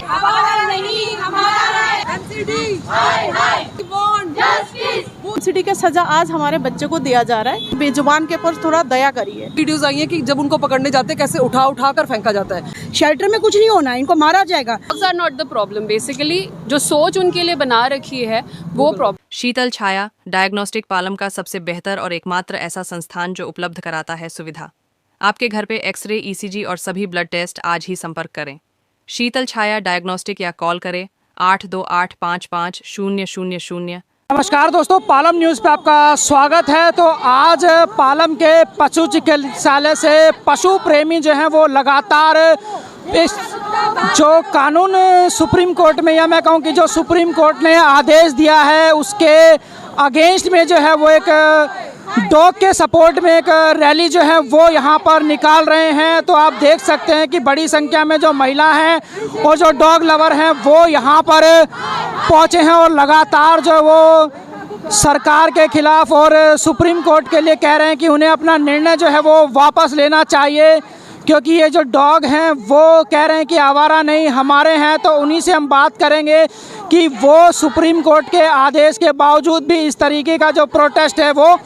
हमारा नहीं हमारा है। एमसीडी हाय हाय वांट जस्टिस। एमसीडी की सजा आज हमारे बच्चे को दिया जा रहा है। बेजुबान के ऊपर थोड़ा दया करिए। वीडियोस आई हैं कि जब उनको पकड़ने जाते हैं कैसे उठा उठा कर फेंका जाता है। शेल्टर में कुछ नहीं होना, इनको मारा जाएगा। Drugs are not the problem. Basically, जो सोच उनके लिए बना रखी है वो प्रॉब्लम। शीतल छाया डायग्नोस्टिक पालम का सबसे बेहतर और एकमात्र ऐसा संस्थान जो उपलब्ध कराता है सुविधा। आपके घर पे एक्सरे, ईसीजी और सभी ब्लड टेस्ट आज ही संपर्क करें। शीतल छाया डायग्नोस्टिक या कॉल करें 82855000। नमस्कार दोस्तों, पालम न्यूज़ पे आपका स्वागत है। तो आज पालम के पशु चिकित्सालय से पशु प्रेमी जो हैं वो लगातार इस जो कानून सुप्रीम कोर्ट में, या मैं कहूँ कि जो सुप्रीम कोर्ट ने आदेश दिया है उसके अगेंस्ट में जो है वो एक डॉग के सपोर्ट में एक रैली जो है वो यहाँ पर निकाल रहे हैं। तो आप देख सकते हैं कि बड़ी संख्या में जो महिला हैं और जो डॉग लवर हैं वो यहाँ पर पहुँचे हैं और लगातार जो वो सरकार के खिलाफ और सुप्रीम कोर्ट के लिए कह रहे हैं कि उन्हें अपना निर्णय जो है वो वापस लेना चाहिए, क्योंकि ये जो डॉग हैं वो कह रहे हैं कि आवारा नहीं हमारे हैं। तो उन्हीं से हम बात करेंगे कि वो सुप्रीम कोर्ट के आदेश के बावजूद भी इस तरीके का जो प्रोटेस्ट है वो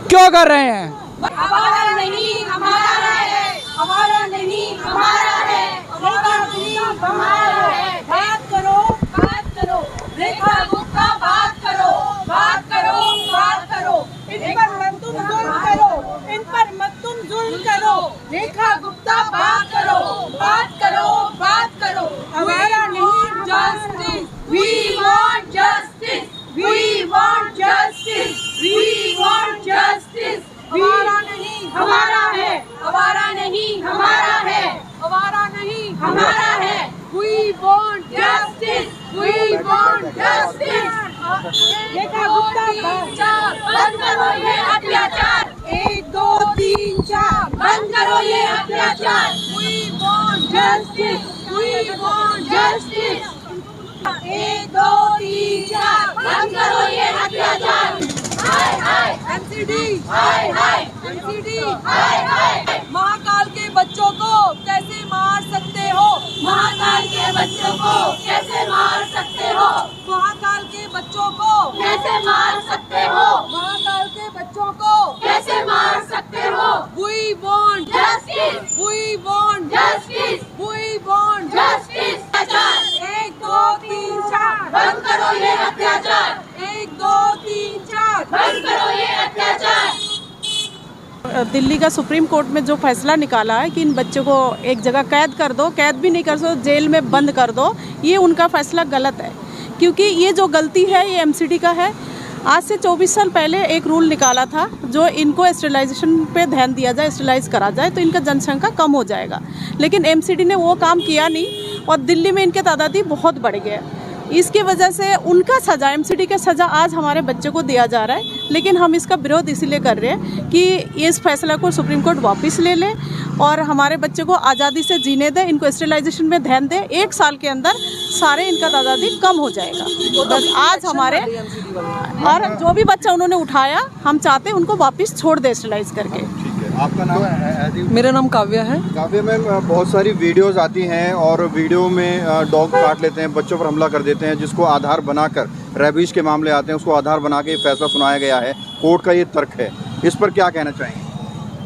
क्यों कर रहे हैं। हमारा नहीं हमारा है। हमारा नहीं हमारा है। हमारा नहीं हमारा है। बात करो रेखा गुप्ता, बात करो बात करो बात करो। इन पर मत तुम जुल्म करो, इन पर मत तुम जुल्म करो। रेखा गुप्ता, बात करो बात करो बात करो। हमारा नहीं justice, we want justice, we want justice, we want justice. हमारा नहीं हमारा है। हमारा नहीं हमारा है। हमारा नहीं हमारा है। We want justice, we want justice. Rekha Gupta, बंद करो ये अत्याचार। 1 2 3 4 बंद करो ये अत्याचार। We want justice, we want justice. 1 2 3 4 बंद करो ये अत्याचार। हाय हाय एमसीडी, हाय हाय एमसीडी, हाय हाय। महाकाल के बच्चों को कैसे मार सकते हो? महाकाल के बच्चों को कैसे मार सकते हो? महाकाल के बच्चों को कैसे मार सकते हो? महाकाल के बच्चों को कैसे मार सकते हो? We want justice, we want justice, we want justice। 1 2 3 4 बंद करो ये अत्याचार। 1 2 3 4 बंद करो ये अत्याचार। दिल्ली का सुप्रीम कोर्ट में जो फैसला निकाला है कि इन बच्चों को एक जगह कैद कर दो, कैद भी नहीं कर सो जेल में बंद कर दो, ये उनका फैसला गलत है। क्योंकि ये जो गलती है ये एमसीडी का है। आज से 24 साल पहले एक रूल निकाला था जो इनको स्टेरिलाइजेशन पे ध्यान दिया जाए, स्टेरिलाइज करा जाए तो इनका जनसंख्या कम हो जाएगा। लेकिन एमसीडी ने वो काम किया नहीं और दिल्ली में इनके तादादी बहुत बढ़ गए। इसकी वजह से उनका सज़ा, एमसीडी का सज़ा आज हमारे बच्चे को दिया जा रहा है। लेकिन हम इसका विरोध इसीलिए कर रहे हैं कि इस फैसला को सुप्रीम कोर्ट वापस ले ले और हमारे बच्चे को आज़ादी से जीने दे, इनको स्टेरिलाइजेशन में ध्यान दे। 1 साल के अंदर सारे इनका तादादी कम हो जाएगा। बस आज हमारे और जो भी बच्चा उन्होंने उठाया हम चाहते हैं उनको वापस छोड़ दे स्टेरिलाइज करके। आपका नाम है? मेरा नाम काव्या है। काव्या में बहुत सारी वीडियोस आती हैं और वीडियो में डॉग काट लेते हैं, बच्चों पर हमला कर देते हैं, जिसको आधार बनाकर रेबीज के मामले आते हैं, उसको आधार बना के फैसला सुनाया गया है। कोर्ट का ये तर्क है, इस पर क्या कहना चाहेंगे?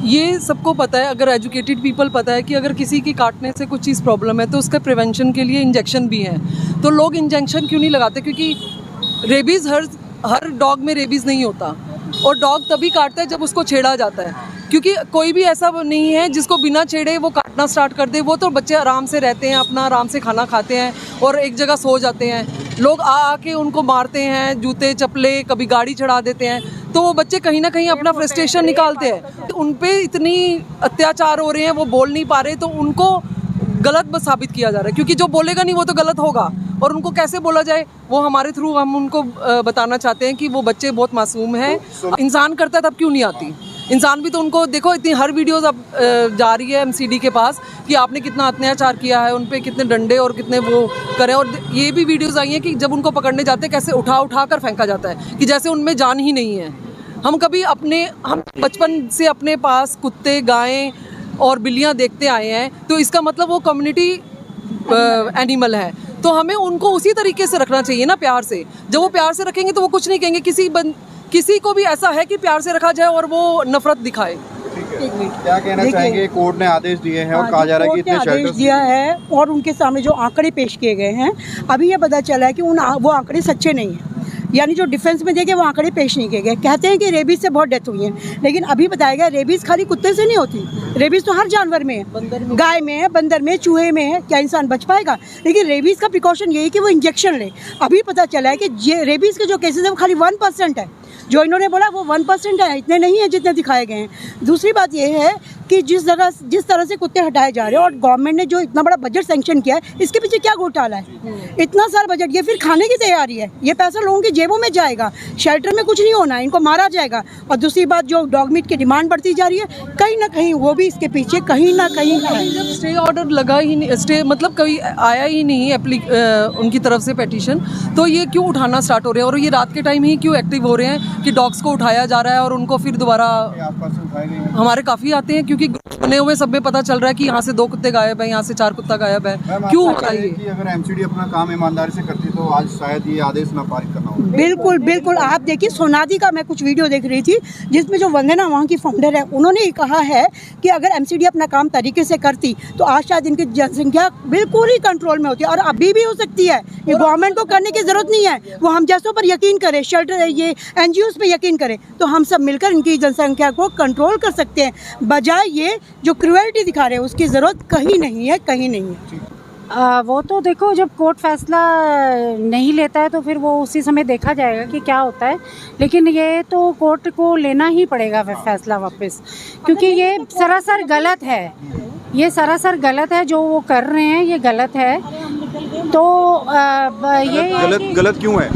ये सबको पता है, अगर एजुकेटेड पीपल पता है कि अगर किसी की काटने से कुछ चीज़ प्रॉब्लम है तो उसका प्रिवेंशन के लिए इंजेक्शन भी है। तो लोग इंजेक्शन क्यों नहीं लगाते? क्योंकि रेबीज़ हर डॉग में रेबीज़ नहीं होता और डॉग तभी काटता है जब उसको छेड़ा जाता है। क्योंकि कोई भी ऐसा नहीं है जिसको बिना छेड़े वो काटना स्टार्ट कर दे। वो तो बच्चे आराम से रहते हैं, अपना आराम से खाना खाते हैं और एक जगह सो जाते हैं। लोग आके उनको मारते हैं, जूते चप्पले, कभी गाड़ी चढ़ा देते हैं। तो वो बच्चे कहीं ना कहीं अपना फ्रस्ट्रेशन निकालते हैं। उन पे इतनी अत्याचार हो रहे हैं, वो बोल नहीं पा रहे, तो उनको गलत साबित किया जा रहा है। क्योंकि जो बोलेगा नहीं वो तो गलत होगा और उनको कैसे बोला जाए वो हमारे थ्रू हम उनको बताना चाहते हैं कि वो बच्चे बहुत मासूम हैं। इंसान करता तब क्यों नहीं आती? इंसान भी तो उनको देखो, इतनी हर वीडियोस अब जा रही है एमसीडी के पास कि आपने कितना अत्याचार किया है, उन पे कितने डंडे और कितने वो करें। और ये भी वीडियोस आई हैं कि जब उनको पकड़ने जाते हैं कैसे उठा उठा कर फेंका जाता है कि जैसे उनमें जान ही नहीं है। हम बचपन से अपने पास कुत्ते, गायें और बिल्लियाँ देखते आए हैं, तो इसका मतलब वो कम्युनिटी एनिमल है, तो हमें उनको उसी तरीके से रखना चाहिए ना, प्यार से। जब वो प्यार से रखेंगे तो वो कुछ नहीं कहेंगे। किसी को भी ऐसा है कि प्यार से रखा जाए और वो नफरत दिखाए। क्या कहना चाहेंगे? कोर्ट ने आदेश दिए हैं और कहा जा रहा है कि इतने आदेश दिया है और उनके सामने जो आंकड़े पेश किए गए हैं, अभी ये पता चला है कि वो आंकड़े सच्चे नहीं हैं। यानी जो डिफेंस में देखे वो आंकड़े पेश नहीं किए गए। कहते हैं कि रेबीज से बहुत डेथ हुई है, लेकिन अभी बताया गया रेबीज खाली कुत्ते से नहीं होती, रेबीज तो हर जानवर में है, गाय में है, बंदर में, चूहे में है। क्या इंसान बच पाएगा? लेकिन रेबीज का प्रिकॉशन यही कि वो इंजेक्शन ले। अभी पता चला है कि रेबीज के जो केसेस है वो खाली 1% है। जो इन्होंने बोला वो 1% है, इतने नहीं है जितने दिखाए गए हैं। दूसरी बात ये है कि जिस तरह से कुत्ते हटाए जा रहे हैं और गवर्नमेंट ने जो इतना बड़ा बजट सैंक्शन किया है, इसके पीछे क्या घोटाला है? इतना सारा बजट, ये फिर खाने की तैयारी है, ये पैसा लोगों की जेबों में जाएगा। शेल्टर में कुछ नहीं होना, इनको मारा जाएगा। और दूसरी बात, जो डॉग मीट की डिमांड बढ़ती जा रही है, कहीं ना कहीं वो भी इसके पीछे कहीं ना कहीं है। जब स्टे ऑर्डर लगा ही नहीं, स्टे मतलब कभी आया ही नहीं उनकी तरफ से पेटिशन, तो ये क्यों उठाना स्टार्ट हो रहे हैं? और ये रात के टाइम ही क्यों एक्टिव हो रहे हैं कि डॉग्स को उठाया जा रहा है और उनको फिर दोबारा? हमारे काफ़ी आते हैं क्योंकि बने हुए सब में पता चल रहा है कि यहाँ से 2 कुत्ते गायब है, यहाँ से 4 कुत्ता गायब है। क्यों उठाइए? अगर एमसीडी अपना काम ईमानदारी से करती तो आज शायद ये आदेश ना पारित करना होगा। बिल्कुल बिल्कुल। आप देखिए, सोनादी का मैं कुछ वीडियो देख रही थी जिसमें जो वंदना वहाँ की फाउंडर है, उन्होंने ये कहा है कि अगर एमसीडी अपना काम तरीके से करती तो आज शायद इनकी जनसंख्या बिल्कुल ही कंट्रोल में होती है, और अभी भी हो सकती है। ये गवर्नमेंट को करने की जरूरत नहीं है, वो हम जैसों पर यकीन करे, शेल्टर ये एनजीओ पे यकीन करे, तो हम सब मिलकर इनकी जनसंख्या को कंट्रोल कर सकते हैं। बजाय ये जो क्रूएल्टी दिखा रहे हैं उसकी ज़रूरत कहीं नहीं है, कहीं नहीं है। वो तो देखो, जब कोर्ट फैसला नहीं लेता है तो फिर वो उसी समय देखा जाएगा कि क्या होता है। लेकिन ये तो कोर्ट को लेना ही पड़ेगा फैसला वापस, क्योंकि ये सरासर गलत है। ये सरासर गलत है, जो वो कर रहे हैं ये गलत है। तो ये गलत क्यों है?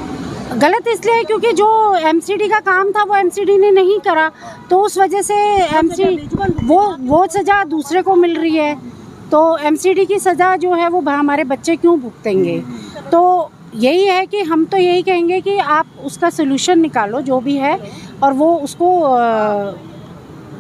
गलत इसलिए है क्योंकि जो एमसीडी का काम था वो एमसीडी ने नहीं करा, तो उस वजह से एमसीडी वो सज़ा दूसरे को मिल रही है। तो एमसीडी की सज़ा जो है वो हमारे बच्चे क्यों भुगतेंगे? तो यही है कि हम तो यही कहेंगे कि आप उसका सलूशन निकालो जो भी है, और वो उसको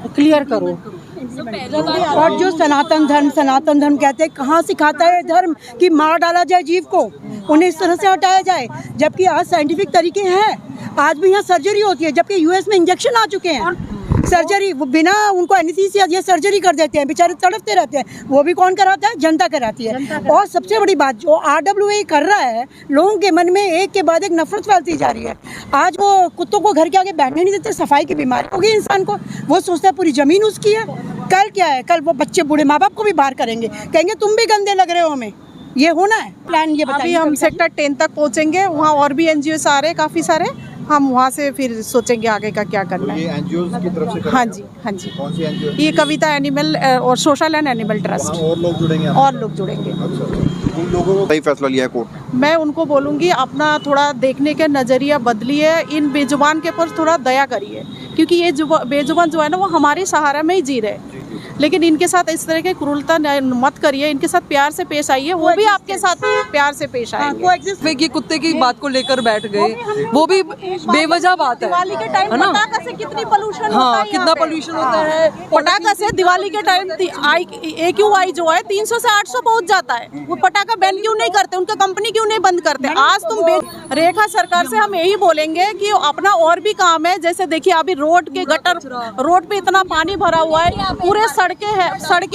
क्लियर करो। और जो सनातन धर्म कहते हैं, कहाँ सिखाता है धर्म कि मार डाला जाए जीव को, उन्हें इस तरह से हटाया जाए? जबकि आज साइंटिफिक तरीके हैं, आज भी यहाँ सर्जरी होती है, जबकि यूएस में इंजेक्शन आ चुके हैं। सर्जरी वो बिना उनको एनेस्थीसिया दिए सर्जरी कर देते हैं, बेचारे तड़पते रहते हैं। वो भी कौन कराता है? जनता कराती है। और सबसे बड़ी बात, जो RWA कर रहा है, लोगों के मन में एक के बाद एक नफरत फैलती जा रही है। आज वो कुत्तों को घर के आगे बैठने नहीं देते, सफाई की बीमारी होगी इंसान को। वो सोचता है पूरी ज़मीन उसकी है। कल क्या है? कल वो बच्चे बूढ़े माँ बाप को भी बाहर करेंगे, कहेंगे तुम भी गंदे लग रहे हो हमें। ये होना है प्लान, ये अभी हम सेक्टर 10 तक पहुंचेंगे, वहाँ और भी एनजीओ आ रहे हैं काफ़ी सारे, हम वहाँ से फिर सोचेंगे आगे का क्या करना है। ये एनजीओ की तरफ से? हाँ जी, हाँ जी। कौन सी एनजीओ? ये कविता एनिमल और सोशल एंड एनिमल ट्रस्ट। और लोग जुड़ेंगे? और लोग जुड़ेंगे। अच्छा, उन लोगों को सही फैसला लिया है कोर्ट? मैं उनको बोलूँगी अपना थोड़ा देखने का नज़रिया बदलिए, इन बेजुबान के ऊपर थोड़ा दया करिए, क्योंकि ये बेजुबान जो है ना वो हमारे सहारा में ही जी रहे हैं। लेकिन इनके साथ इस तरह की क्रूरता मत करिए, इनके साथ प्यार से पेश आइए, वो भी आपके साथ प्यार से पेश आएंगे। ये कुत्ते की बात को लेकर बैठ गए, वो भी बेवजह बात है। दिवाली के टाइम पटाखा से कितनी पोल्यूशन होता है, कितना पोल्यूशन होता है पटाखा से। दिवाली के टाइम AQI जो है 300 से 800 पहुंच जाता है। वो पटाखा बैन क्यों नहीं करते? उनका कंपनी क्यों नहीं बंद करते? आज तुम रेखा सरकार से हम यही बोलेंगे कि अपना और भी काम है। जैसे देखिए अभी रोड के गटर, रोड पे इतना पानी भरा हुआ है, पूरे सड़कें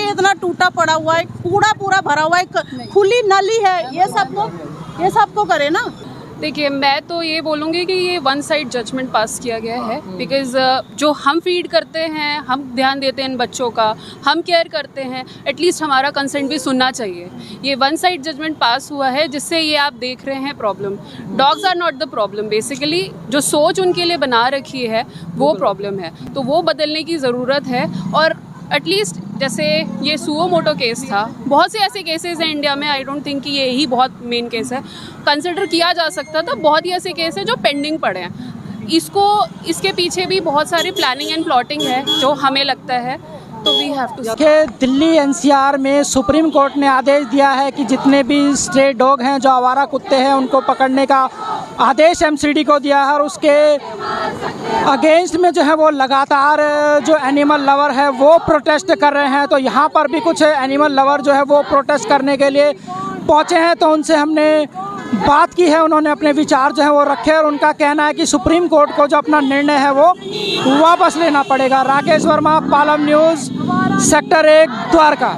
इतना टूटा पड़ा हुआ है, कूड़ा पूरा भरा हुआ है, खुली नली है। ये सबको करे ना। देखिए, मैं तो ये बोलूँगी कि ये वन साइड जजमेंट पास किया गया है। बिकॉज़ जो हम फीड करते हैं, हम ध्यान देते हैं इन बच्चों का, हम केयर करते हैं, एटलीस्ट हमारा कंसेंट भी सुनना चाहिए। ये वन साइड जजमेंट पास हुआ है, जिससे ये आप देख रहे हैं problem. Dogs are not the problem, basically जो सोच उनके लिए बना रखी है वो प्रॉब्लम है। तो वो बदलने की ज़रूरत है। और एटलीस्ट जैसे ये सुओ मोटो केस था, बहुत से ऐसे केसेस हैं इंडिया में, आई डोंट थिंक कि ये ही बहुत मेन केस है, कंसिडर किया जा सकता था। बहुत ही ऐसे केस हैं जो पेंडिंग पड़े हैं। इसके पीछे भी बहुत सारी प्लानिंग एंड प्लॉटिंग है जो हमें लगता है। तो वी हैव टू कि दिल्ली NCR में सुप्रीम कोर्ट ने आदेश दिया है कि जितने भी स्ट्रे डॉग हैं, जो आवारा कुत्ते हैं, उनको पकड़ने का आदेश MCD को दिया है। और उसके अगेंस्ट में जो है वो लगातार जो एनिमल लवर है वो प्रोटेस्ट कर रहे हैं। तो यहाँ पर भी कुछ एनिमल लवर जो है वो प्रोटेस्ट करने के लिए पहुँचे हैं तो उनसे हमने बात की है। उन्होंने अपने विचार जो है वो रखे और उनका कहना है कि सुप्रीम कोर्ट को जो अपना निर्णय है वो वापस लेना पड़ेगा। Rakesh Verma, Palam news, sector 1, Dwarka.